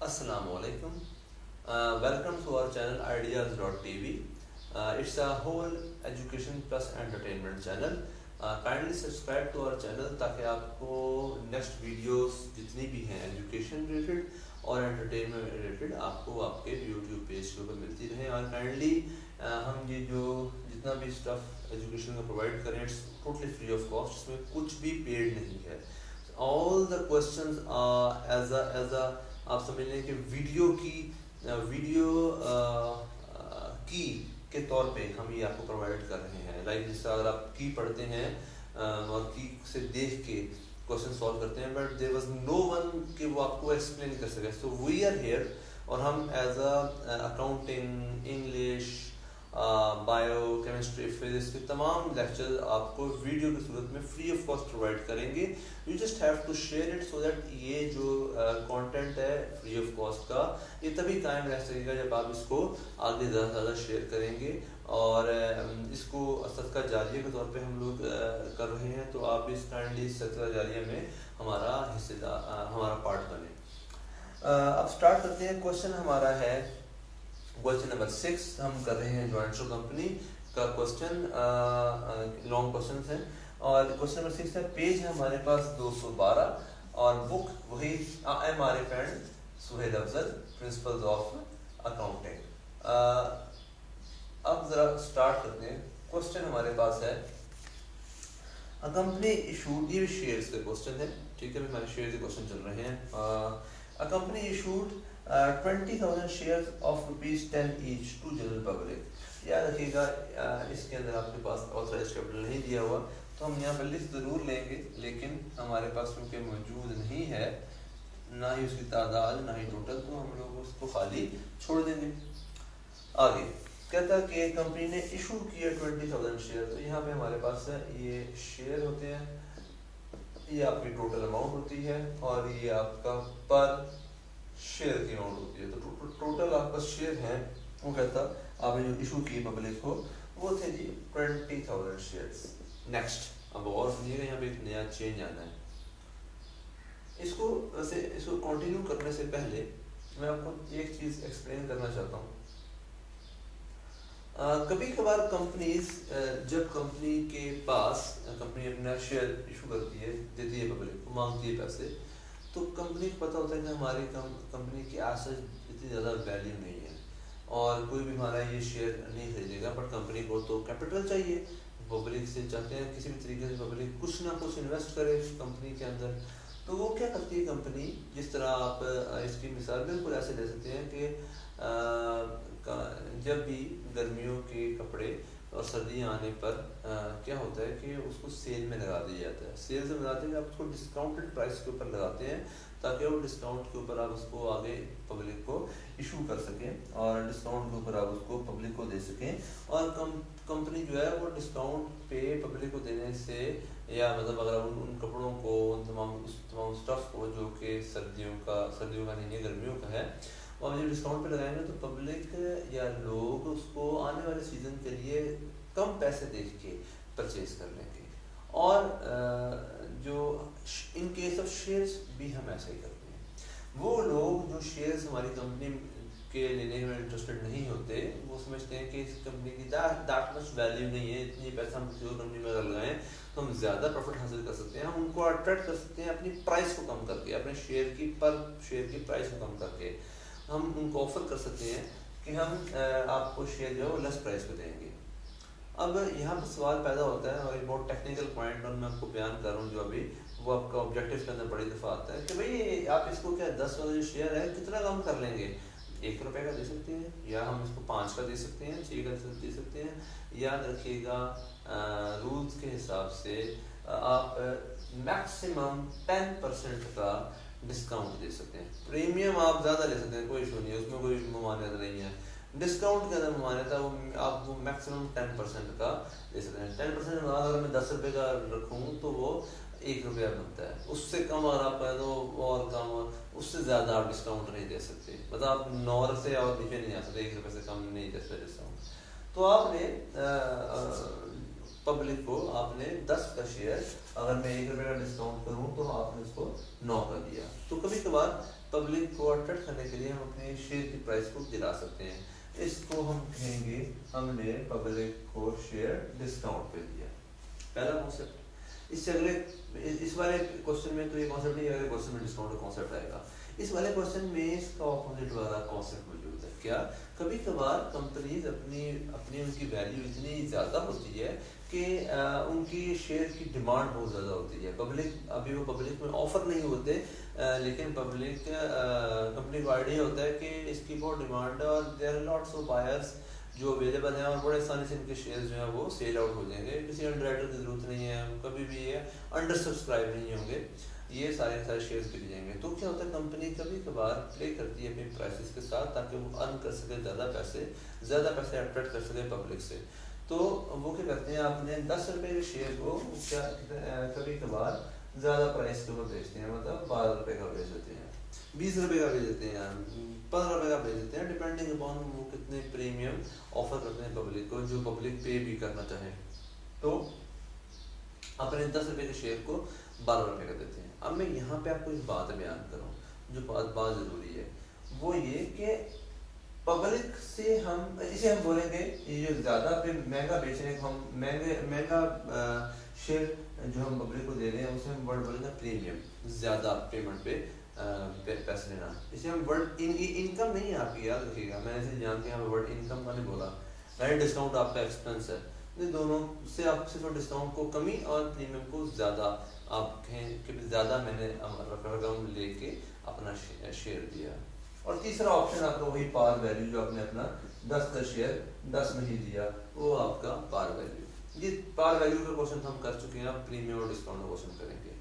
Assalamualaikum. Welcome to our channel ideas.tv. It's a whole education plus entertainment channel. Kindly subscribe to our channel ताकि आपको next videos जितनी भी हैं education related और entertainment related आपको आपके YouTube पेज के ऊपर मिलती रहे। और kindly हम ये जो जितना भी stuff education का provide करें it's totally free of cost, इसमें कुछ भी paid नहीं है। All the questions are as a आप समझ लें कि वीडियो की के तौर पे हम ये आपको प्रोवाइड कर रहे हैं। लाइक जैसे अगर आप की पढ़ते हैं और की से देख के क्वेश्चन सॉल्व करते हैं, but there was no one कि वो आपको एक्सप्लेन कर सके। सो वी आर हियर और हम as a accounting, English, bio, chemistry, physics के तमाम लेक्चर आपको वीडियो की सूरत में फ्री ऑफ कॉस्ट प्रोवाइड करेंगे। You just have to share it so that ये जो कंटेंट है फ्री ऑफ कॉस्ट का ये तभी कायम रह सकेगा जब आप इसको आगे ज़्यादा से ज़्यादा शेयर करेंगे। और इसको सदका जारिया के तौर पे हम लोग कर रहे हैं, तो आप इस काइंडली सदका जारिया में हमारा हिस्सेदार हमारा पार्ट बने। अब स्टार्ट करते हैं। क्वेश्चन हमारा है क्वेश्चन नंबर 6। हम कर रहे हैं जॉइंट स्टॉक कंपनी का क्वेश्चन, लॉन्ग क्वेश्चन है। और क्वेश्चन नंबर 6 है, पेज है हमारे पास 212 और बुक वही हमारे friend Suhail Afzal, principles of accounting. अब जरा स्टार्ट करते हैं। क्वेश्चन हमारे पास है, अ कंपनी इशूड, ये शेयर्स के क्वेश्चन है, ठीक है, हमारे शेयर के क्वेश्चन चल रहे हैं। A company issued 20,000 shares of ₹10 each to general public. याद रखिएगा इसके अंदर आपके पास ऑथराइज कैपिटल नहीं दिया हुआ, तो हम यहाँ पर लिस्ट ज़रूर लेंगे, लेकिन हमारे पास क्योंकि मौजूद नहीं है, ना ही उसकी तादाद ना ही टोटल, तो हम लोग उसको खाली छोड़ देंगे। आगे कहता है कि कंपनी ने इशू किया 20,000 शेयर, तो यहाँ पे हमारे पास है ये शेयर होते हैं, ये आपकी टोटल अमाउंट होती है और ये आपका पर शेयर की अमाउंट होती है। तो टोटल आपका शेयर है, वो कहता आपने जो इशू किए पब्लिक को वो थे जी 20,000 शेयर्स। नेक्स्ट अब और सुनिएगा, यहाँ पे एक नया चेंज आना है। इसको कंटिन्यू करने से पहले मैं आपको एक चीज एक्सप्लेन करना चाहता हूँ। कभी कभार कंपनीज जब कंपनी के पास कंपनी अपना शेयर इशू करती है, देती है पब्लिक को, मांगती है पैसे, तो कंपनी को पता होता है कि हमारी कंपनी की एसेट इतनी ज़्यादा वैल्यू नहीं है और कोई भी हमारा ये शेयर नहीं खरीदेगा, बट कंपनी को तो कैपिटल चाहिए। पब्लिक से चाहते हैं किसी भी तरीके से पब्लिक कुछ ना कुछ इन्वेस्ट करे कंपनी के अंदर, तो वो क्या करती है कंपनी, जिस तरह आप इसकी मिसाल बिल्कुल ऐसे ले सकते हैं कि जब भी गर्मियों के कपड़े और सर्दियाँ आने पर क्या होता है कि उसको सेल में लगा दिया जाता है। सेल से लगाते हैं, आप उसको डिस्काउंटेड प्राइस के ऊपर लगाते हैं ताकि वो डिस्काउंट के ऊपर आप उसको आगे पब्लिक को इशू कर सकें और डिस्काउंट के ऊपर आप उसको पब्लिक को दे सकें। और कंपनी जो है वो डिस्काउंट पे पब्लिक को देने से, या मतलब अगर उन कपड़ों को, उन तमाम स्टफ़ को जो कि सर्दियों का नहीं है गर्मियों का है, और जब डिस्काउंट पे लगाएंगे तो पब्लिक या लोग उसको आने वाले सीज़न के लिए कम पैसे दे के परचेज कर लेंगे। और जो इन केस ऑफ शेयर्स भी हम ऐसे ही करते हैं। वो लोग जो शेयर्स हमारी कंपनी के लेने में इंटरेस्टेड नहीं होते, वो समझते हैं कि इस कंपनी की दैट मच वैल्यू नहीं है, इतनी पैसा हम किसी और कंपनी में अगर लगाएं तो हम ज़्यादा प्रॉफिट हासिल कर सकते हैं, हम उनको अट्रैक्ट कर सकते हैं अपनी प्राइस को कम करके, अपने शेयर की पर शेयर की प्राइस को कम करके हम उनको ऑफर कर सकते हैं कि हम आपको शेयर जो है वो लेस प्राइस पे देंगे। अब यहाँ पर सवाल पैदा होता है, और ये बहुत टेक्निकल पॉइंट और मैं आपको बयान कर रहा हूँ जो अभी, वो आपका ऑब्जेक्टिव के अंदर बड़ी दफ़ा आता है कि भाई आप इसको क्या 10 वाला जो शेयर है कितना कम कर लेंगे, ₹1 का दे सकते हैं, या हम इसको 5 का दे सकते हैं, 6 का दे सकते हैं। याद रखिएगा रूल्स के हिसाब से आप मैक्सिमम 10% का डिस्काउंट दे सकते हैं। प्रीमियम आप ज़्यादा ले सकते हैं, कोई इशू नहीं है, उसमें कोई ममानियत नहीं है। डिस्काउंट के अंदर ममानियत है, वो आप वो मैक्सिमम 10% का दे सकते हैं। 10% अगर मैं ₹10 का रखूँ तो वो ₹1 बनता है, उससे कम अगर आप कहें तो और कम, उससे ज़्यादा आप डिस्काउंट नहीं दे सकते। मतलब आप 9 से और नीचे नहीं आ सकते, ₹1 से कम नहीं दे सकते डिस्काउंट। तो आपने पब्लिक को आपने 10 का शेयर, अगर मैं 1 रुपये का डिस्काउंट करूं तो आपने उसको 9 का दिया। तो कभी कभार पब्लिक को अट्रैक्ट करने के लिए हम अपने शेयर की प्राइस को गिरा सकते हैं। इसको हम कहेंगे हमने पब्लिक को शेयर डिस्काउंट पे दिया, पहला कॉन्सेप्ट। इससे अगले इस वाले क्वेश्चन में तो ये कॉन्सेप्ट नहीं, अगले क्वेश्चन में डिस्काउंट का कॉन्सेप्ट आएगा। इस वाले क्वेश्चन में इसका ऑपोजिट वाला कॉन्सेप्ट मौजूद है। क्या? कभी कभार कंपनीज अपनी उनकी वैल्यू इतनी ज़्यादा होती है कि उनकी शेयर की डिमांड बहुत ज़्यादा होती है। अभी वो पब्लिक में ऑफर नहीं होते, लेकिन पब्लिक कंपनी को आइडिया होता है कि इसकी बहुत डिमांड है और there are lots of buyers जो अवेलेबल हैं और बड़े आसानी से इनके शेयर जो हैं वो सेल आउट हो जाएंगे। किसी अंडरराइटर की जरूरत नहीं है, कभी भी ये अंडर सब्सक्राइब नहीं होंगे, ये सारे शेयर्स गिर जाएंगे। तो क्या होता है, कंपनी कभी कभार प्ले करती है अपनी प्राइसेस के साथ ताकि वो अर्न कर सके ज़्यादा पैसे अट्रैक्ट कर सके पब्लिक से। तो वो क्या करते हैं, आपने 10 रुपये के शेयर को क्या कभी कभार ज़्यादा प्राइस के ऊपर बेचते हैं, मतलब 12 रुपये का बेच देते हैं, 20 रुपये का बेच देते हैं, 15 रुपये का बेच देते हैं, डिपेंडिंग अपॉन वो कितने प्रीमियम ऑफर करते हैं पब्लिक को, जो पब्लिक पे भी करना चाहे। तो अपने 10 रुपये के शेयर को 12 रुपये का देते हैं। अब मैं यहाँ पे आपको एक बात बयान करूँ, जो बात ज़रूरी है, वो ये कि पब्लिक से हम इसे हम बोलेंगे, ये जो ज़्यादा पे महंगा बेचने को हम महंगा शेयर जो हम पब्लिक को दे रहे हैं उसे हम वर्ड बोलेंगे प्रीमियम, ज़्यादा पेमेंट पे पैसे लेना। इसे हम वर्ड इनकम नहीं है आपकी, याद रखिएगा, मैंने इसे जान के यहाँ पे वर्ड इनकम का नहीं बोला। राइट, डिस्काउंट आपका एक्सपेंस है, दोनों से आप सिर्फ डिस्काउंट को कमी और प्रीमियम को ज़्यादा आप कहें कि ज़्यादा मैंने रकम लेके अपना शेयर दिया। और तीसरा ऑप्शन आपका वही पार वैल्यू, जो आपने अपना 10 का शेयर 10 में ही दिया, वो आपका पार वैल्यू। ये पार वैल्यू का क्वेश्चन हम कर चुके हैं, अब प्रीमियम और डिस्काउंट का क्वेश्चन करेंगे।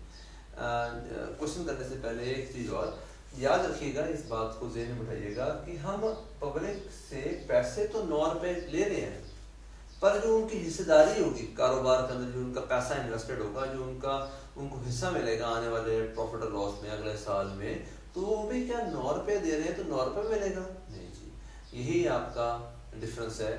क्वेश्चन करने से पहले एक चीज़ और याद रखिएगा, इस बात को ज़हन में बिठाइएगा कि हम पब्लिक से पैसे तो 9 रुपये ले रहे हैं, पर जो उनकी हिस्सेदारी होगी कारोबार के अंदर, जो उनका पैसा इन्वेस्टेड होगा, जो उनको हिस्सा मिलेगा आने वाले प्रॉफिट और लॉस में अगले साल में, तो वो भी क्या 9 रुपये दे रहे हैं तो 9 रुपये मिलेगा? नहीं जी, यही आपका डिफरेंस है।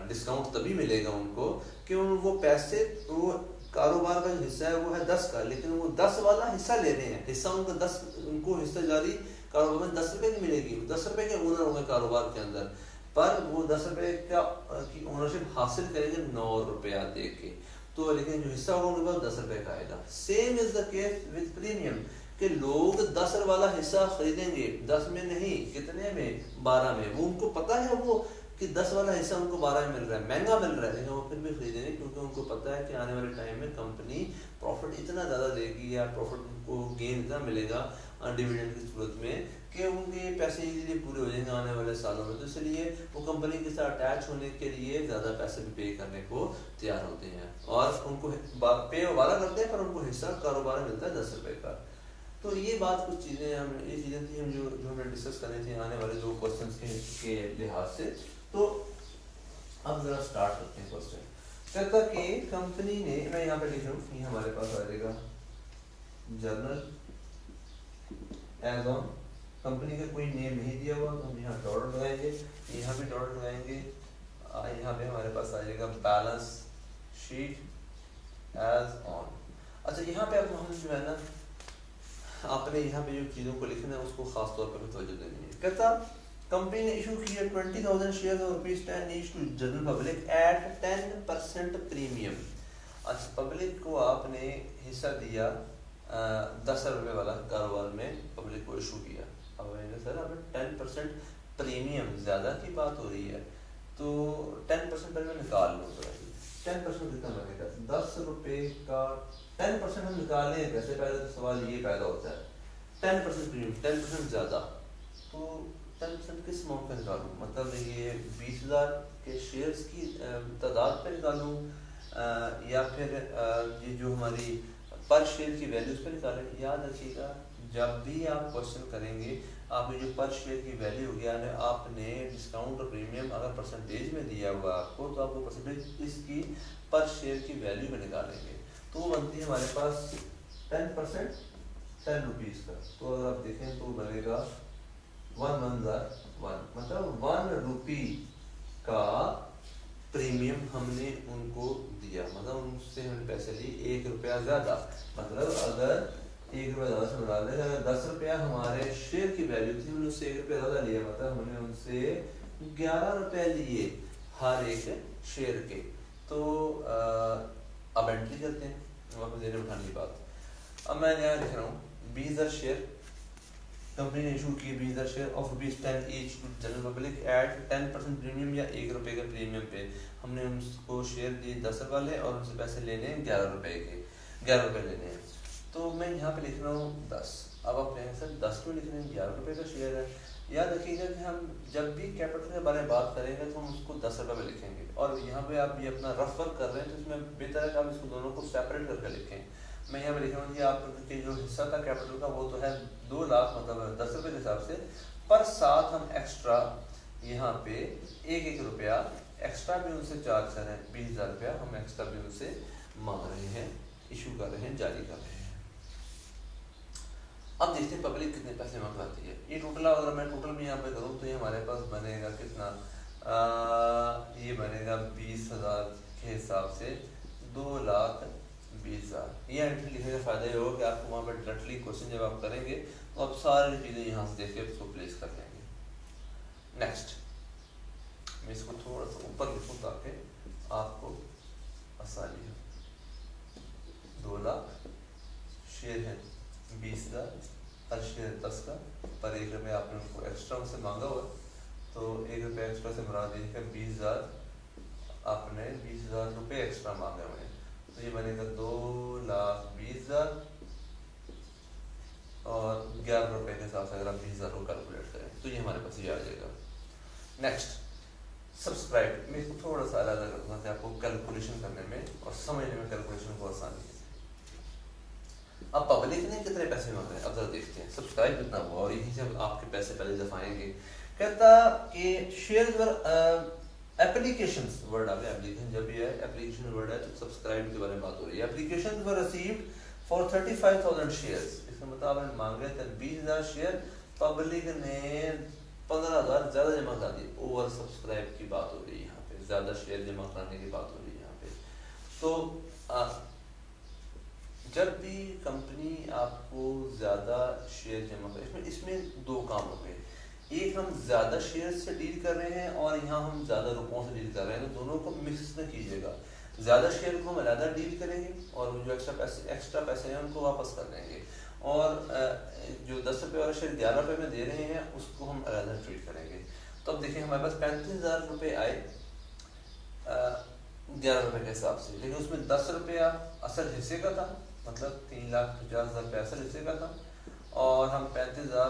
डिस्काउंट तभी मिलेगा उनको कि वो पैसे, वो कारोबार का जो हिस्सा है वो है 10 का, लेकिन वो 10 वाला हिस्सा ले रहे हैं, हिस्सा उनका 10, उनको हिस्सेदारी कारोबार में 10 रुपये की मिलेगी, 10 रुपये के ओनर होंगे कारोबार के अंदर, पर वो 10 रुपये की ओनरशिप हासिल करेंगे 9 रुपया दे के। तो लेकिन जो हिस्सा होगा उनके पास 10 रुपये का आएगा। Same is the case with premium, कि लोग 10 वाला हिस्सा खरीदेंगे, 10 में नहीं, कितने में? 12 में। वो उनको पता है वो कि 10 वाला हिस्सा उनको 12 में मिल रहा है, महंगा मिल रहा है, लेकिन वो फिर भी खरीदेंगे, क्योंकि उनको पता है कि आने वाले टाइम में कंपनी प्रॉफिट इतना ज़्यादा देगी या प्रॉफिट को गेन इतना मिलेगा डिविडेंड की सूरत में कि उनके पैसे इजीली पूरे हो जाएंगे आने वाले सालों में। तो इसलिए वो कंपनी के साथ अटैच होने के लिए ज़्यादा पैसे भी पे करने को तैयार होते हैं और उनको पे वादा करते हैं, पर उनको हिस्सा कारोबार में मिलता है 10 रुपये का। तो ये बात कुछ चीज़ें ये चीज़ें थी हम जो हमने डिस्कस करनी थी आने वाले 2 क्वेश्चंस के लिहाज से। तो अब ज़रा स्टार्ट करते हैं क्वेश्चन। कहता कि कंपनी ने, मैं यहाँ पे लिख रहा हूँ, ये हमारे पास आ जाएगा जर्नल एज ऑन, कंपनी का कोई नेम नहीं दिया हुआ तो हम यहाँ डॉट लगाएंगे, यहाँ भी डॉट लगाएंगे, यहाँ पे हमारे पास आ जाएगा बैलेंस शीट एज ऑन। अच्छा, यहाँ पे अब हम जो है ना, आपने यहाँ पे जो चीज़ों को लिखना है उसको खास तौर पर तवज्जो देनी है। कहता कंपनी ने इशू किया 20,000 shares of ₹10 each to general public at 10% premium. अच्छा, पब्लिक को आपने हिस्सा दिया 10 रुपये वाला कारोबार में पब्लिक को इशू किया। अब सर आपने 10% प्रीमियम, ज़्यादा की बात हो रही है, तो 10% पहले मैं निकाल लूँ तो 10% कितना बनेगा? 10 रुपये का 10% हम निकाल लें कैसे? पहले तो सवाल ये पैदा होता है 10% प्रीमियम, 10% ज़्यादा, तो 10% किस अमाउंट का निकालूँ? मतलब ये 20,000 के शेयर्स की तादाद पे निकालूँ या फिर ये जो हमारी पर शेयर की वैल्यू उस पर निकालें? याद रखिएगा, जब भी आप क्वेश्चन करेंगे, आपकी जो पर शेयर की वैल्यू होगी, यानी आपने डिस्काउंट और प्रीमियम अगर परसेंटेज में दिया हुआ आपको, तो आपको परसेंटेज इसकी पर शेयर की वैल्यू में निकालेंगे, तो वो बनती है हमारे पास 10% 10 रुपीज़ का। तो अगर आप देखें तो बनेगा 1 1 1, मतलब 1 रुपी का प्रीमियम हमने उनको दिया, मतलब उनसे हमने पैसे लिए 1 रुपया ज़्यादा। मतलब अगर 1 रुपया ज़्यादा से मिला लें, अगर 10 रुपया हमारे शेयर की वैल्यू थी, हमने उससे 1 रुपया ज़्यादा लिया, मतलब हमने उनसे 11 रुपये लिए हर एक शेयर के। तो अब एंट्री करते हैं, वापस देने उठाने की बात। अब मैं यहाँ लिख रहा हूँ 20,000 शेयर कंपनी ने इशू किए, 20,000 share of ₹10 each to general public at 10% premium या 1 रुपये के प्रीमियम पे। हमने उनको शेयर दिए 10 वाले और उनसे पैसे लेने हैं 11 रुपये के, 11 रुपये लेने हैं। तो मैं यहाँ पे लिख रहा हूँ 10। अब आप कहेंगे सर 10 क्यों लिख रहे हैं, 11 रुपये का शेयर है। याद रखिएगा कि हम जब भी कैपिटल के बारे में बात करेंगे तो हम उसको 10 रुपये में लिखेंगे, और यहाँ पे आप ये अपना रफ वर्क कर रहे हैं तो इसमें बेहतर है कि आप इसको दोनों को सेपरेट करके लिखें। मैं यहाँ पे लिख रहा हूँ कि आपके जो हिस्सा था कैपिटल का वो तो है 2 लाख, मतलब 10 रुपये के हिसाब से, पर साथ हम एक्स्ट्रा यहाँ पे 1 रुपया एक्स्ट्रा भी उनसे चार्ज कर रहे हैं। 20,000 रुपया हम एक्स्ट्रा भी उनसे मांग रहे हैं, इशू कर रहे हैं, जारी कर रहे हैं। अब देखते हैं पब्लिक कितने पैसे मंगवाती है। ये टोटल अगर मैं टोटल भी यहाँ पे करूँ तो ये हमारे पास बनेगा कितना, ये बनेगा 20,000 के हिसाब से 2,20,000। ये एंट्री लिखने का फायदा ये होगा कि आपको वहाँ पर डायरेक्टली क्वेश्चन जब आप करेंगे तो आप सारी चीज़ें यहाँ से देख के उसको प्लेस कर लेंगे। नेक्स्ट मैं इसको थोड़ा सा ऊपर लिखूँ ताकि आपको आसानी हो। 2 लाख शेयर है 20,000, हर शेयर 10 का, पर 1 रुपया आपने उनको एक्स्ट्रा उनसे मांगा हुआ, तो 1 रुपया एक्स्ट्रा से बना दीजिएगा 20,000, आपने 20,000 रुपये एक्स्ट्रा मांगे हुए, तो ये बनेगा 2,20,000 और 11 रुपये के हिसाब से अगर आप 20,000 को कैलकुलेट करें तो ये हमारे पास ये आ जाएगा। नेक्स्ट सब्सक्राइब, मैं इसको थोड़ा सा अलग रखूँगा ताकि आपको कैलकुलेशन करने में और समझने में कैलकुलेशन को आसानी है। अब पब्लिक ने कितने पैसे मांग रहे हैं अब जरा देखते हैं। सब्सक्राइब कितना हुआ और यहीं से आपके पैसे पहले दफा आएंगे। कहता कि शेयर पर एप्लीकेशंस वर्ड आ गया, एप्लीकेशन जब भी है एप्लीकेशन वर्ड है तो सब्सक्राइब के बारे में बात हो रही है। Application were received for 35,000 shares, इसका मतलब आपने मांगे थे 20,000 शेयर, पब्लिक ने 15,000 ज्यादा जमा करा दी। ओवर सब्सक्राइब की बात हो रही है यहाँ पे, ज्यादा शेयर जमा कराने की बात हो रही है यहाँ पे। तो जब भी कंपनी आपको ज्यादा शेयर जमा करे, इसमें 2 काम हो गए, एक हम ज्यादा शेयर से डील कर रहे हैं और यहाँ हम ज्यादा रुपयों से डील कर रहे हैं, तो दोनों को मिक्स न कीजिएगा। ज्यादा शेयर को हम अलग डील करेंगे और जो एक्स्ट्रा पैसे हैं उनको वापस कर देंगे, और जो 10 रुपये वाला शेयर 11 रुपये में दे रहे हैं उसको हम अलग ट्रीट करेंगे। तो अब देखिए हमारे पास 35,000 रुपये आए 11 रुपये के हिसाब से, लेकिन उसमें 10 रुपया असल हिस्से का था, मतलब 3,50,000 रुपये असल हिस्से का था, और हम 35,000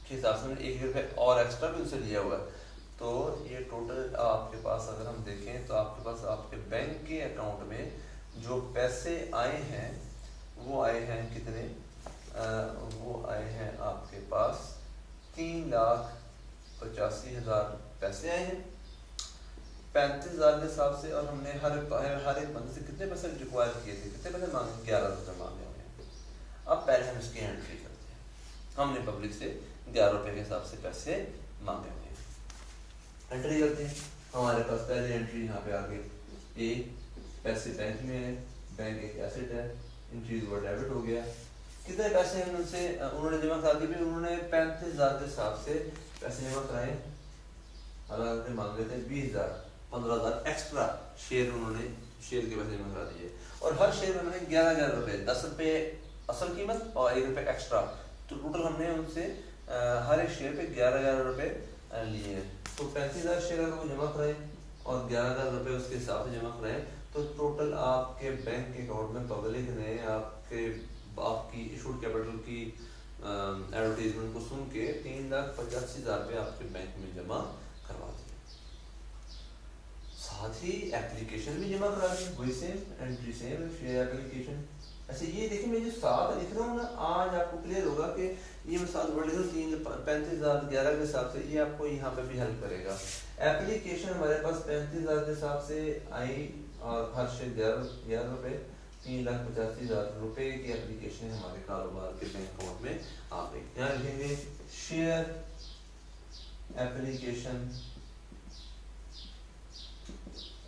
के हिसाब से 1 रुपये और एक्स्ट्रा भी उनसे लिया हुआ है। तो ये टोटल आपके पास अगर हम देखें तो आपके पास आपके बैंक के अकाउंट में जो पैसे आए हैं वो आए हैं कितने, वो आए हैं आपके पास 3,85,000 पैसे आए हैं 35,000 के हिसाब से, और हमने हर एक बंदे से कितने पैसे रिक्वायर किए थे, कितने पैसे मांगे, 11 रुपये मांगे हुए हैं। अब पहले हम इसकी एंट्री करते हैं। हमने पब्लिक से 11 रुपये के हिसाब से पैसे मांगे हुए हैं, एंट्री करते हैं। हमारे पास पहले एंट्री यहाँ पे आ गई, ए पैसे बैंक में है, बैंक एक एसेट है, इंक्रीज हुआ डेबिट हो गया। कितने पैसे हमने उनसे उन्होंने जमा करा दिए, उन्होंने 35,000 के हिसाब से पैसे जमा कराए, हालांकि मांगे थे 20,000, 15,000 एक्स्ट्रा शेयर उन्होंने शेयर के पैसे जमा करा दिए, और हर शेयर में उन्होंने 11,000 रुपये, 10 रुपये असल कीमत और 1 रुपये एक्स्ट्रा, तो टोटल हमने उनसे हर एक शेयर पे 11,000 रुपये लिए। तो 35,000 शेयर अगर वो जमा कराए और 11,000 रुपये उसके हिसाब से जमा कराए, तो टोटल आपके बैंक के अकाउंट में पब्लिक ने आपकी इशूड कैपिटल की एडवर्टीजमेंट को सुन के 3,85,000 रुपये आपके बैंक में जमा करवा दिए। साथ ही एप्लीकेशन भी जमा करा दी, वही same entry same share application. अच्छा ये देखिए मैं जो साथ लिख रहा हूँ ना, आज आपको क्लियर होगा कि ये मैं साथ वर्ड लिख रहा हूँ 35,000 11 के हिसाब से, ये आपको यहाँ पे भी हेल्प करेगा। एप्लीकेशन हमारे पास 35,000 के हिसाब से आई और हर शेयर 11 रुपये, 3,85,000 रुपये की एप्लीकेशन हमारे कारोबार के बैंक अकाउंट में आ गई। यहाँ लिखेंगे शेयर एप्लीकेशन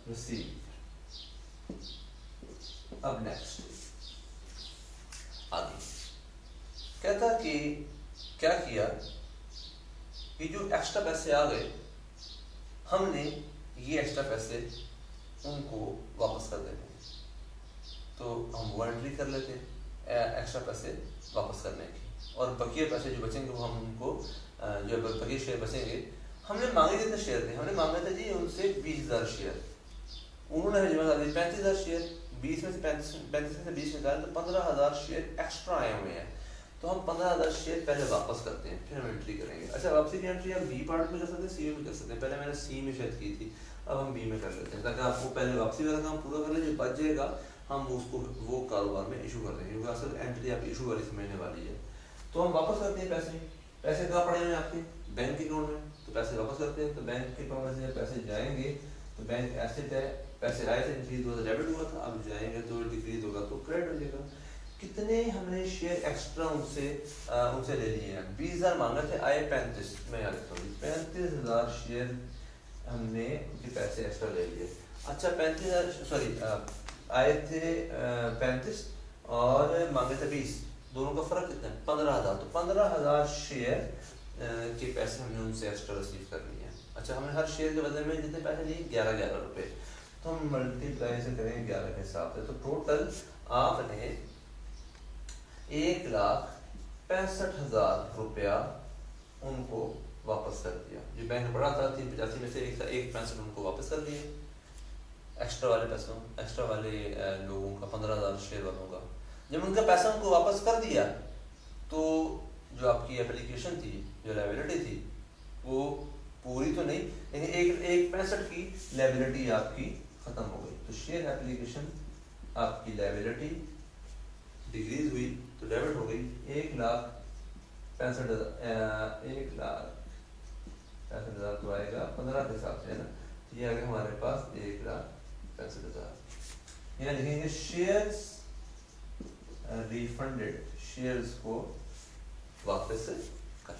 रिसीव। अब नेक्स्ट आगे कहता कि क्या किया कि जो एक्स्ट्रा पैसे आ गए हमने ये एक्स्ट्रा पैसे उनको वापस कर देने हैं, तो हम वो एंट्री कर लेते हैं एक्स्ट्रा पैसे वापस करने की, और बकिया पैसे जो बचेंगे वो हम उनको जो बकिया शेयर बचेंगे, हमने मांगे कितने शेयर थे, हमने मांगे थे जी उनसे 20,000 शेयर, उन्होंने हमें जमा कर दिए 35,000 शेयर, 20 में से 35 में से 20 निकाले तो 15,000 शेयर एक्स्ट्रा आए हुए हैं, तो हम 15,000 शेयर पहले वापस करते हैं, फिर हम एंट्री करेंगे। अच्छा, वापसी की एंट्री आप बी पार्ट में कर सकते हैं, सी में कर सकते हैं, पहले मैंने सी में शायद की थी, अब हम बी में कर लेते हैं ताकि आपको पहले वापसी वाला काम पूरा कर ले, जो बच जाएगा हम उसको वो कारोबार में इशू कर देंगे, क्योंकि असल एंट्री आपकी इशू वाली समझने वाली है। तो हम वापस करते हैं पैसे, पैसे कहाँ पड़े हैं आपके बैंक अकाउंट में, तो पैसे वापस करते हैं, तो बैंक के अकाउंट में पैसे जाएंगे तो बैंक एसेट है, पैसे आए थे इंक्रीज हुआ था डेबिट हुआ था, अब जाएंगे तो डिक्रीज होगा तो क्रेडिट हो जाएगा। कितने हमने शेयर एक्स्ट्रा उनसे ले लिए हैं, 20,000 मांगे थे, आए 35, मैं याद रखता हूँ 35,000 शेयर हमने उनके पैसे एक्स्ट्रा ले लिए। अच्छा 35,000 सॉरी आए थे 35 और मांगे थे 20, दोनों का फर्क कितना है 15,000, तो 15,000 शेयर के पैसे हमने उनसे एक्स्ट्रा रिसीव कर लिए हैं। अच्छा, हमने हर शेयर के बदले में जितने पैसे लिए 11 रुपए, तो हम मल्टीप्लाई से करेंगे 11 के हिसाब से, तो टोटल आपने 1,65,000 रुपया उनको वापस कर दिया। जो बैंक पड़ा था 385 में से 1,65 उनको वापस कर दिए, एक्स्ट्रा वाले पैसों, एक्स्ट्रा वाले लोगों का 15,000 शेयर वालों का। जब उनका पैसा उनको वापस कर दिया तो जो आपकी एप्लीकेशन थी, जो लायबिलिटी थी, वो पूरी तो नहीं लेकिन 1,65 की लायबिलिटी आपकी खत्म हो गई, तो शेयर एप्लीकेशन आपकी लायबिलिटी डिक्रीज हुई तो डेबिट हो गई 1,65,000 तो आएगा 15 के हिसाब से है ना, तो ये आ गया हमारे पास 1,65,000। यहाँ लिखेंगे शेयर्स रिफंडेड, शेयर्स को वापस कर।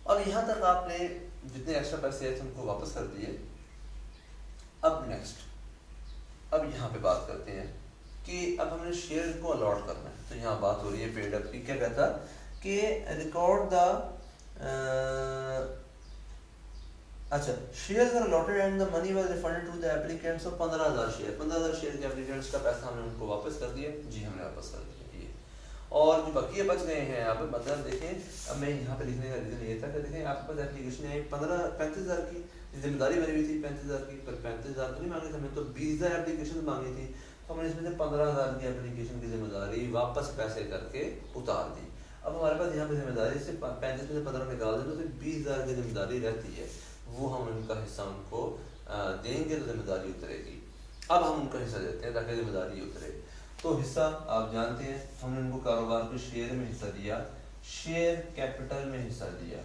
अब यहाँ तक आपने जितने एक्स्ट्रा पैसे आए थे उनको वापस कर दिए। अब नेक्स्ट, अब यहाँ पे बात करते हैं कि अब हमने शेयर को अलॉट करना है, तो यहाँ बात हो रही है पेड अप की। क्या कहता कि रिकॉर्ड द अच्छा shares are allotted and the money was refunded to the applicants of 15,000 share, 15,000 share के एप्लीकेंट्स का पैसा हमने उनको वापस कर दिया जी, हमने वापस कर दिया ये। और जो बकिए बच गए हैं यहाँ पे, मतलब देखें, अब मैं यहाँ पे लिखने का रीजन ये था कि देखें आपके पास एप्लीकेशन है 35,000 की जिम्मेदारी बनी हुई थी 35,000 की, पर 35,000 तो नहीं मांगे थे हमें, तो 20,000 एप्लीकेशन मांगी थी, तो हमने इसमें से 15,000 की एप्लीकेशन की जिम्मेदारी वापस पैसे करके उतार दी। अब हमारे पास यहाँ पे जिम्मेदारी से 35 में से 15 निकाल दें तो सिर्फ 20,000 की जिम्मेदारी रहती है, वो हम उनका हिस्सा उनको देंगे तो जिम्मेदारी उतरेगी। अब हम उनका हिस्सा देते हैं ताकि जिम्मेदारी उतरे। तो हिस्सा आप जानते हैं, हमने उनको कारोबार के शेयर में हिस्सा दिया, शेयर कैपिटल में हिस्सा दिया,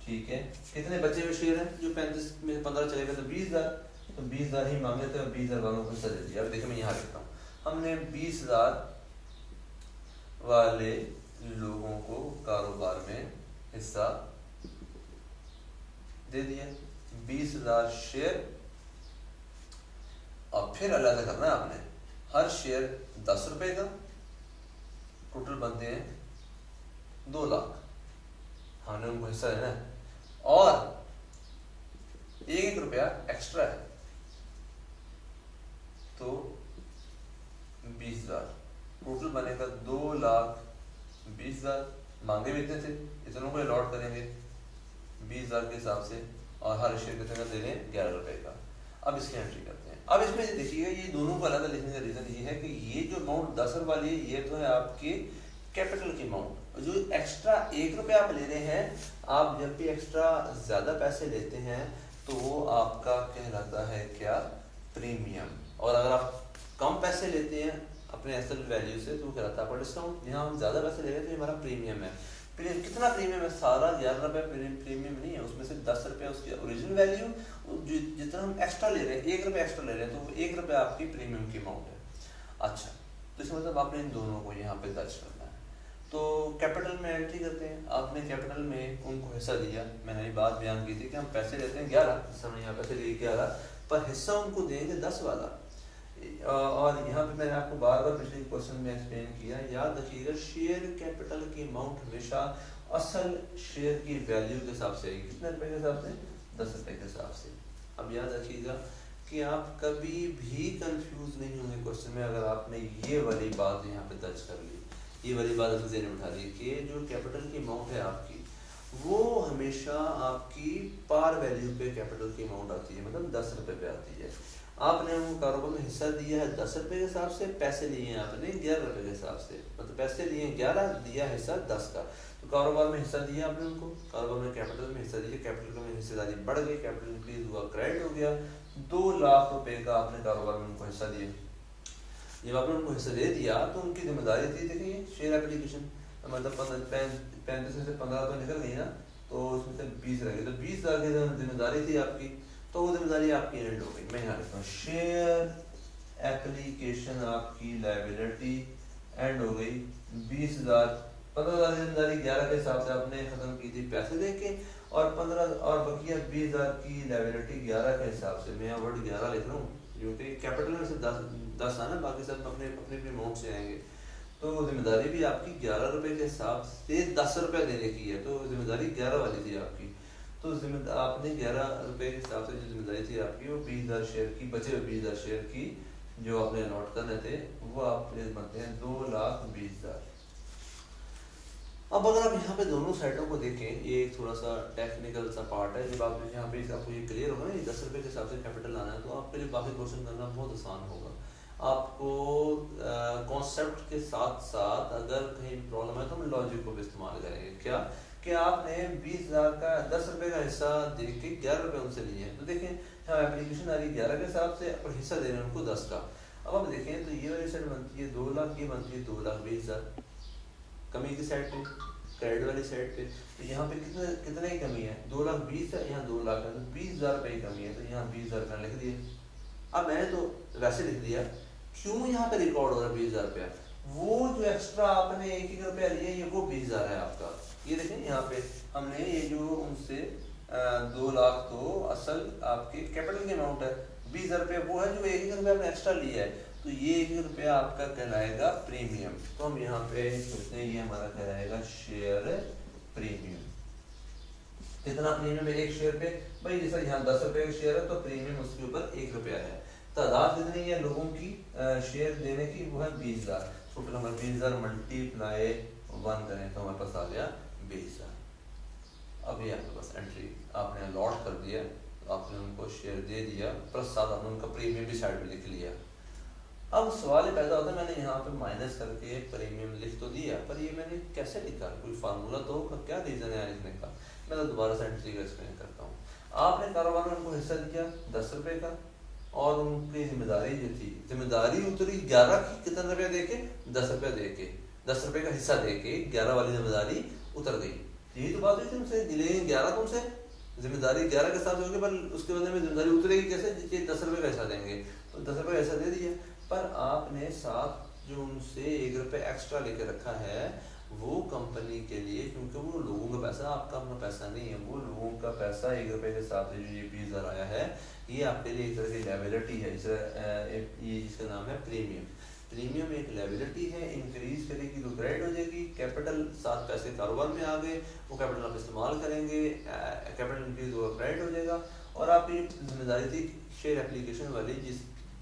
ठीक है। कितने बचे हुए शेयर हैं, जो 35 में 15 चले गए तो 20,000, तो 20,000 ही मांगे थे और 20,000 वालों को हिस्सा दे दिया। अब देखिए मैं यहाँ लिखता हूँ, हमने 20,000 वाले लोगों को कारोबार में हिस्सा दे दिया, 20,000 शेयर। अब फिर अलग करना है आपने, हर शेयर 10 रुपए का, टोटल बनते हैं 2 लाख, हमने उनको हिस्सा देना है, और 1 रुपया एक्स्ट्रा है तो 20,000, टोटल बनेगा 2,20,000। मांगे भी इतने थे, इतनों को अलॉट करेंगे 20,000 के हिसाब से, और हर शेयर कितने का दे रहे हैं 11 रुपए का। अब इसकी एंट्री करते हैं। अब इसमें देखिएगा ये दोनों को अलग लिखने का रीजन ये है कि ये जो अमाउंट 10 रुपये वाली है ये तो है आपके कैपिटल की अमाउंट, जो एक्स्ट्रा 1 रुपया आप ले रहे हैं, आप जब भी एक्स्ट्रा ज्यादा पैसे लेते हैं तो वो आपका कहलाता है क्या, प्रीमियम। और अगर आप कम पैसे लेते हैं अपने एसेट वैल्यू से तो वो कहलाता है आपका डिस्काउंट। यहाँ हम ज्यादा पैसे ले रहे हैं तो हमारा प्रीमियम है। कितना प्रीमियम है, सारा 11 रुपये प्रीमियम नहीं है, उसमें से 10 रुपये उसकी ओरिजिनल वैल्यू, जितना हम एक्स्ट्रा ले रहे हैं 1 रुपया एक्स्ट्रा ले रहे हैं तो वो 1 रुपया आपकी प्रीमियम की अमाउंट है। अच्छा, तो इसका मतलब आपने इन दोनों को यहाँ पे दर्ज करना है। तो कैपिटल में एंट्री करते हैं। आपने कैपिटल में उनको हिस्सा दिया, मैंने ये बात बयान की थी कि हम पैसे लेते हैं 11, हमने यहाँ पैसे लिए 11, पर हिस्सा उनको देंगे 10 वाला। और यहाँ पे मैंने आपको बार बार पिछले क्वेश्चन में एक्सप्लेन किया, याद रखिएगा शेयर कैपिटल की अमाउंट हमेशा असल शेयर की वैल्यू के हिसाब से, कितने रुपए के हिसाब से, 10 रुपए के हिसाब से। अब याद रखिएगा कि आप कभी भी कंफ्यूज नहीं होंगे क्वेश्चन में अगर आपने ये वाली बात यहाँ पे दर्ज कर ली, ये वाली बात अपने ज़हन में उठा ली कि जो कैपिटल की अमाउंट है आपकी वो हमेशा आपकी पार वैल्यू पे कैपिटल की अमाउंट आती है, मतलब 10 रुपए पे आती है। आपने उनको कारोबार में हिस्सा दिया है 10 रुपए के हिसाब से, पैसे लिए हैं आपने 11 रुपए के हिसाब से, मतलब पैसे लिए 11, दिया हिस्सा 10 का। तो कारोबार में हिस्सा दिया आपने उनको, कारोबार में कैपिटल में हिस्सा दिया, कैपिटल में हिस्सेदारी बढ़ गई, कैपिटल इंक्रीज हुआ, क्रेडिट हो गया, 2 लाख रुपए का आपने कारोबार में उनको हिस्सा दिया। जब आपने उनको हिस्सा दे दिया तो उनकी जिम्मेदारी थी, देखिए शेयर एप्लीकेशन, मतलब 35 में से 15 तो निकल गई ना, तो उसमें से 20 रह गई, तो 20,000 की जिम्मेदारी थी आपकी, तो वो जिम्मेदारी आपकी एंड हो गई। मैं यहाँ लिखता हूँ शेयर एप्लीकेशन आपकी लायबिलिटी एंड हो गई 20,000, 15,000 की जिम्मेदारी 11 के हिसाब से आपने खत्म की थी पैसे देके, और 15 और बकिया 20,000 की लायबिलिटी 11 के हिसाब से। मैं यहाँ वर्ड 11 लिख रहा हूँ क्योंकि कैपिटल में से 10 आना, बाकी सब अपने अपने अमाउंट से आएंगे। तो जिम्मेदारी भी आपकी 11 रुपए के हिसाब से 10 रुपए देने की है, तो जिम्मेदारी 11 वाली थी आपकी। तो आपने 11 रुपए के हिसाब से जो जिम्मेदारी थी आपकी वो 20,000 शेयर की, बचे हुए 20,000 शेयर की जो आपने नोट करने थे वो आपके बनते हैं 2,20,000। अब अगर आप यहाँ पे दोनों साइडों को देखें, ये थोड़ा सा टेक्निकल सा पार्ट है, जब आप यहाँ पे आपको ये क्लियर होगा ना, ये 10 रुपए के हिसाब से कैपिटल लाना है, तो आपके लिए बाकी क्वेश्चन करना बहुत आसान होगा। आपको कॉन्सेप्ट के साथ साथ अगर कहीं प्रॉब्लम है तो हम लॉजिक को भी इस्तेमाल करेंगे। क्या कि आपने 20,000 का 10 रुपए का हिस्सा दे के 11 रुपए उनसे लिए हैं, तो देखें यहाँ एप्लीकेशन आ रही 11 के हिसाब से, और हिस्सा दे रहे हैं उनको 10 का। अब आप देखें तो ये वाली साइड बनती है 2 लाख, ये बनती है 2,20,000, कमी की साइड पे, क्रेडिट वाली साइड पे। तो यहाँ पे कितने की कमी है, 2,20,000 है, यहाँ 2 लाख है, तो 20,000 रुपए की कमी है, तो यहाँ 20,000 रुपया लिख दिया। अब मैंने तो वैसे लिख दिया, क्यों यहाँ पे रिकॉर्ड हो रहा है 20,000 रुपया, वो जो एक्स्ट्रा आपने 1 रुपया लिया ये वो 20,000 है आपका। ये देखें यहाँ पे हमने ये जो उनसे 2 लाख तो असल आपके कैपिटल की अमाउंट है, 20,000 रुपया वो है जो 1 रुपया आपने एक्स्ट्रा लिया है, तो ये 1 रुपया आपका कहलाएगा प्रीमियम। तो हम यहाँ पे सोचते हैं ये हमारा कहलाएगा शेयर प्रीमियम। कितना प्रीमियम है एक शेयर पे, भाई जैसा यहाँ 10 रुपए का शेयर है तो प्रीमियम उसके ऊपर 1 रुपया है। तादाद कितनी है लोगों की शेयर देने की, वो है 20,000। टोटल नंबर 20,000 मल्टीप्लाई 1 करें तो हमारे पास आ गया 20,000। अब ये आपके पास एंट्री आपने अलॉट कर दिया, आपने उनको शेयर दे दिया, प्लस साथ आपने उनका प्रीमियम भी साइड में लिख लिया। अब सवाल ये पैदा होता है, मैंने यहाँ पे माइनस करके प्रीमियम लिख तो दिया, पर ये मैंने कैसे लिखा, कोई फार्मूला तो होगा, क्या रीजन है लिखने का। मैं तो दोबारा से एंट्री का एक्सप्लेन करता हूँ। आपने कारोबार में उनको हिस्सा दिया 10 रुपए का, और उनकी जिम्मेदारी जो थी, जिम्मेदारी उतरी 11 की, कितना रुपया देके, 10 रुपया देके, 10 रुपए का हिस्सा देके 11 वाली जिम्मेदारी उतर गई। यही तो बात हुई तुमसे, दिले 11 तुमसे, जिम्मेदारी 11 के साथ होगी, पर उसके बदले में जिम्मेदारी उतरेगी कैसे, 10 रुपए का हिस्सा देंगे, तो 10 रुपए का हिस्सा दे दिया, पर आपने साथ जो उनसे 1 रुपया एक्स्ट्रा लेके रखा है वो कंपनी के लिए, क्योंकि वो लोगों का पैसा, आपका अपना पैसा नहीं है, वो लोगों का पैसा 1 रुपए के हिसाब से जो ये 20,000 आया है, ये आपके लिए एक तरह की लायबिलिटी है, ये जिसका नाम है प्रीमियम। प्रीमियम एक लायबिलिटी है, इंक्रीज करेगी तो क्रेडिट हो जाएगी, कैपिटल साथ पैसे कारोबार में आ गए, वो कैपिटल आप इस्तेमाल करेंगे, कैपिटल इंक्रीज होगा, क्रेडिट हो जाएगा। और आपकी जिम्मेदारी थी शेयर एप्लीकेशन वाली,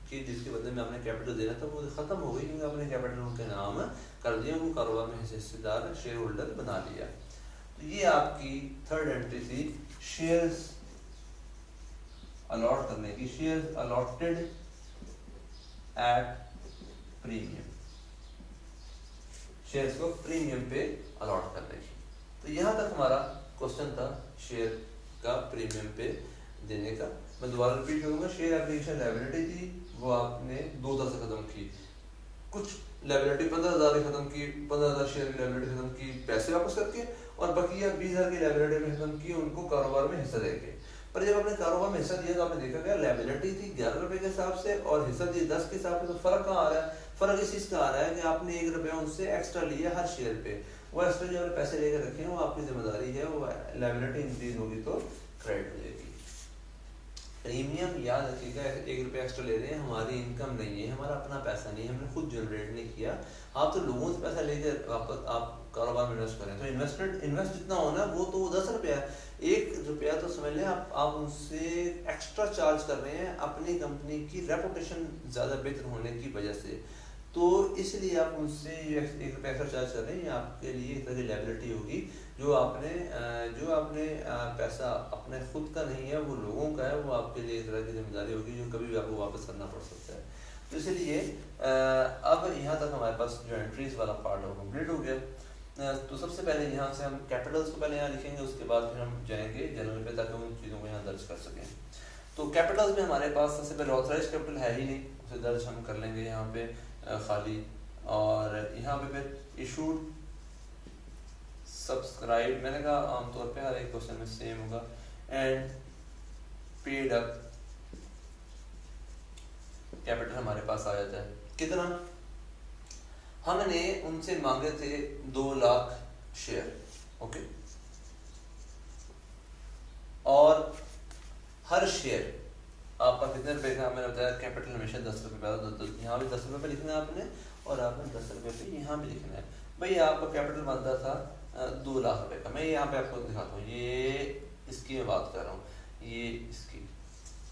जिसके बदले में आपने कैपिटल देना था, वो खत्म हो गई, क्योंकि आपने कैपिटल उनके नाम कर दिया, उनको कारोबार में हिस्सेदार शेयर होल्डर बना लिया। तो ये आपकी थर्ड एंट्री थी शेयर्स अलॉट करने की, shares allotted at premium, shares को प्रीमियम पे अलॉट करने की। तो यहाँ तक हमारा क्वेश्चन था शेयर का प्रीमियम पे देने का। मैं दोबारा रिपीट करूंगा, शेयर एप्लीकेशन लायबिलिटी थी, वो आपने 2,000 से खत्म की, कुछ लायबिलिटी 15,000 की खत्म की, 15,000 शेयर की लायबिलिटी खत्म की पैसे वापस करके, और बकिया 20,000 की लायबिलिटी में खत्म की उनको कारोबार में हिस्सा देके। पर जब आपने कारोबार में हिस्सा दिया तो आपने देखा क्या लायबिलिटी थी 11 रुपए के हिसाब से और हिस्सा दिया 10 के हिसाब से, तो फर्क कहाँ आ रहा है? फर्क इस चीज का आ रहा है कि आपने 1 रुपया उनसे एक्स्ट्रा लिया हर शेयर पे, वो एक्स्ट्रा जो आपने पैसे लेकर रखे हैं वो आपकी जिम्मेदारी है, वो लायबिलिटी इंक्रीज होगी तो क्रेडिट हो जाएगी। प्रीमियम याद रखिएगा, 1 रुपया एक्स्ट्रा ले रहे हैं, हमारी इनकम नहीं है, हमारा अपना पैसा नहीं है, हमने खुद जनरेट नहीं किया। आप तो लोगों से पैसा लेकर वापस आप कारोबार में इन्वेस्ट करें, तो इन्वेस्ट जितना होना वो तो 10 रुपया है, 1 रुपया तो समझ लें आप उनसे एक्स्ट्रा चार्ज कर रहे हैं अपनी कंपनी की रेपुटेशन ज़्यादा बेहतर होने की वजह से, तो इसलिए आप उनसे 1 रुपया एक्स्ट्रा चार्ज कर रहे हैं, आपके लिए एक तरह की लायबिलिटी होगी। जो आपने पैसा अपने खुद का नहीं है, वो लोगों का है, वो आपके लिए एक तरह की जिम्मेदारी होगी जो कभी भी आपको वापस करना पड़ सकता है। तो इसलिए अब यहाँ तक हमारे पास जो एंट्रीज वाला पार्ट है वो कम्प्लीट हो गया। तो सबसे पहले यहाँ से हम कैपिटल्स को पहले यहाँ लिखेंगे, उसके बाद फिर हम जाएंगे जनरल पे ताकि उन चीज़ों को यहाँ दर्ज कर सकें। तो कैपिटल्स में हमारे पास सबसे पहले ऑथराइज कैपिटल है ही नहीं, उसे दर्ज हम कर लेंगे यहाँ पे खाली, और यहाँ पे फिर इशूड सब्सक्राइब, मैंने कहा आमतौर पे हर एक क्वेश्चन में सेम होगा, एंड पेड अप कैपिटल हमारे पास आ जाता है। कितना? हमने उनसे मांगे थे 2 लाख शेयर, ओके, और हर शेयर आपका कितने रुपए का? मैंने बताया कैपिटल हमेशा 10 रुपए पैदा, यहाँ भी 10 रुपए पे लिखना है आपने, और आपने 10 रुपए पे यहाँ भी लिखना है। भाई आपका कैपिटल बनता था 2 लाख रुपए का, मैं यहाँ पे आपको दिखाता हूँ, ये इसकी मैं बात कर रहा हूँ, ये इसकी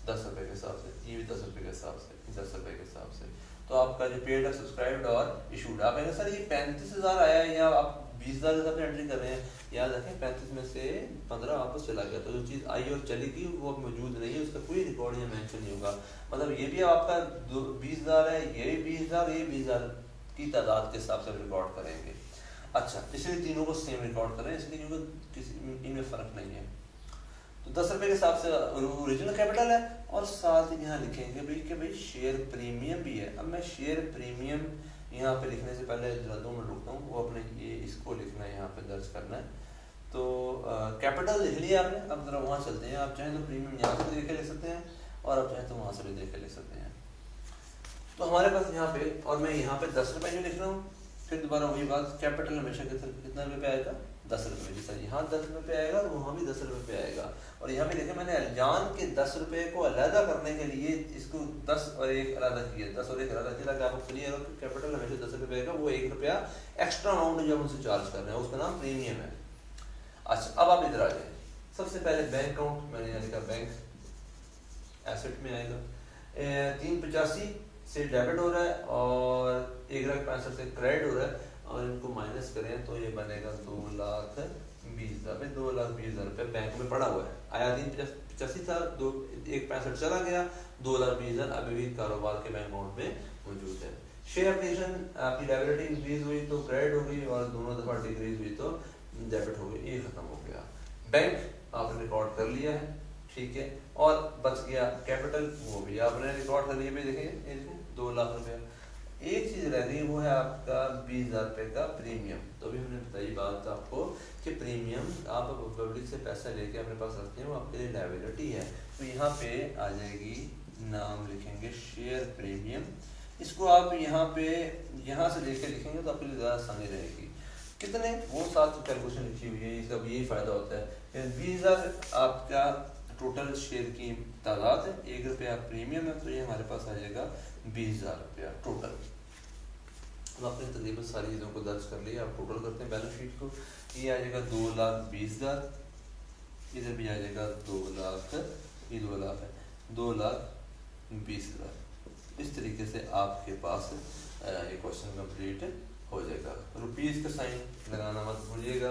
10 रुपए के हिसाब से, ये भी 10 रुपए के हिसाब से, 10 रुपए के हिसाब से, तो आपका जो पेड है सब्सक्राइब्ड और इशूड, आप कहेंगे सर ये 35,000 आया है या आप 20,000 हिसाब से एंट्री कर रहे हैं, याद रखें 35 में से 15 वापस चला गया, तो जो चीज़ आई और चली गई वो अब मौजूद नहीं है, उसका कोई रिकॉर्ड या मेंशन नहीं होगा। मतलब ये भी आपका 20,000 है, ये भी 20,000, ये 20,000 की तादाद के हिसाब से रिकॉर्ड करेंगे। अच्छा, इसलिए तीनों को सेम रिकॉर्ड करें, इसलिए क्योंकि किसी इनमें फ़र्क नहीं है। तो 10 रुपए के हिसाब से ओरिजिनल कैपिटल है, और साथ ही यहाँ लिखेंगे भाई कि भाई शेयर प्रीमियम भी है। अब मैं शेयर प्रीमियम यहाँ पे लिखने से पहले जरा 2 मिनट रुकता हूँ, वो अपने ये इसको लिखना है, यहाँ पे दर्ज करना है। तो कैपिटल लिख लिया आपने, अब जरा वहाँ चलते हैं, आप चाहें तो प्रीमियम यहाँ से देख के लिख सकते हैं, और आप चाहें तो वहाँ से भी देख के लिख सकते हैं। तो हमारे पास यहाँ पे, और मैं यहाँ पे 10 रुपये लिख रहा हूँ, फिर दोबारा वही बात, कैपिटल हमेशा कितना रुपये पे आएगा? 10 रुपये, जैसा यहाँ 10 रुपये पे आएगा वहाँ भी 10 रुपये पे आएगा। और यहाँ पे देखें मैंने जान के 10 रुपये को अलग करने के लिए इसको 10 और 1 अलग किया, 10 और 1 अलग किया, ताकि आपको क्लियर हो कि कैपिटल हमेशा 10 रुपये का, वो 1 रुपया एक्स्ट्रा अमाउंट जो हम उनसे चार्ज कर रहे हैं उसका नाम प्रीमियम है। अच्छा, अब आप इधर आ जाए, सबसे पहले बैंक अकाउंट, मैंने यहाँ लिखा बैंक एसेट में आएगा, 385 से डेबिट हो रहा है और 1,65,000 से क्रेडिट हो रहा है, और इनको माइनस करें तो ये बनेगा 2,20,000, 2,20,000 रुपये बैंक में पड़ा हुआ है। आया 385 था, 1,65,000 चला गया, 2,20,000 अभी भी कारोबार के बैंक अकाउंट में मौजूद है। शेयर एप्लीकेशन आपकी लायबिलिटी इंक्रीज हुई तो क्रेडिट हो गई, और दोनों दफा डिक्रीज हुई तो डेबिट हो गई, ये खत्म हो गया। बैंक आपने रिकॉर्ड कर लिया है, ठीक है, और बच गया कैपिटल, वो भी आपने रिकॉर्ड कर लिया। भी देखिए 2 लाख रुपया, एक चीज रह गई, वो है आपका 20,000 रुपये का प्रीमियम। तो अभी हमने बताई बात आपको कि प्रीमियम आप पब्लिक से पैसा लेके अपने पास रखते हैं, वो आपके लिए लायबिलिटी है। तो यहाँ पे आ जाएगी, नाम लिखेंगे शेयर प्रीमियम, इसको आप यहाँ पे यहाँ से लेके लिखेंगे तो आपके लिए ज़्यादा आसानी रहेगी। कितने, वो साथ कैलकुलेशन लिखी हुई है, इसका यही फायदा होता है। 20,000 आपका टोटल शेयर की तादाद है, 1 रुपया प्रीमियम है, तो ये हमारे पास आ जाएगा 20,000 रुपया टोटल। अब आपने तकरीबन सारी चीज़ों को दर्ज कर लिया, आप टोटल करते हैं बैलेंस शीट को, ये आ जाएगा 2,20,000, इधर भी आ जाएगा 2 लाख, ये 2 लाख है, 2,20,000। इस तरीके से आपके पास ये क्वेश्चन कंप्लीट हो जाएगा। रुपीज़ का साइन लगाना मत भूलिएगा,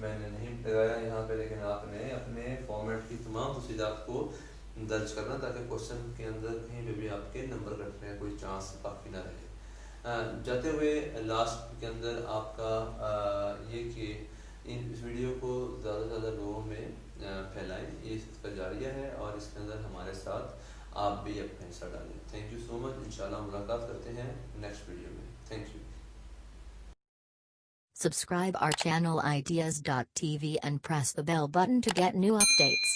मैंने नहीं लगाया यहाँ पे, लेकिन आपने अपने फॉर्मेट की तमाम तफसीलात को दर्ज करना, ताकि क्वेश्चन के अंदर कहीं पे भी आपके नंबर कटने का कोई चांस बाकी ना रहे। जाते हुए लास्ट के अंदर आपका ये कि इस वीडियो को ज़्यादा से ज़्यादा लोगों में फैलाएं, ये इसका जारिया है, और इसके अंदर हमारे साथ आप भी अपना हिस्सा डालें। थैंक यू सो मच, इंशाल्लाह मुलाकात करते हैं नेक्स्ट वीडियो में। Thank you. Subscribe our channel ideas.tv and press the bell button to get new updates.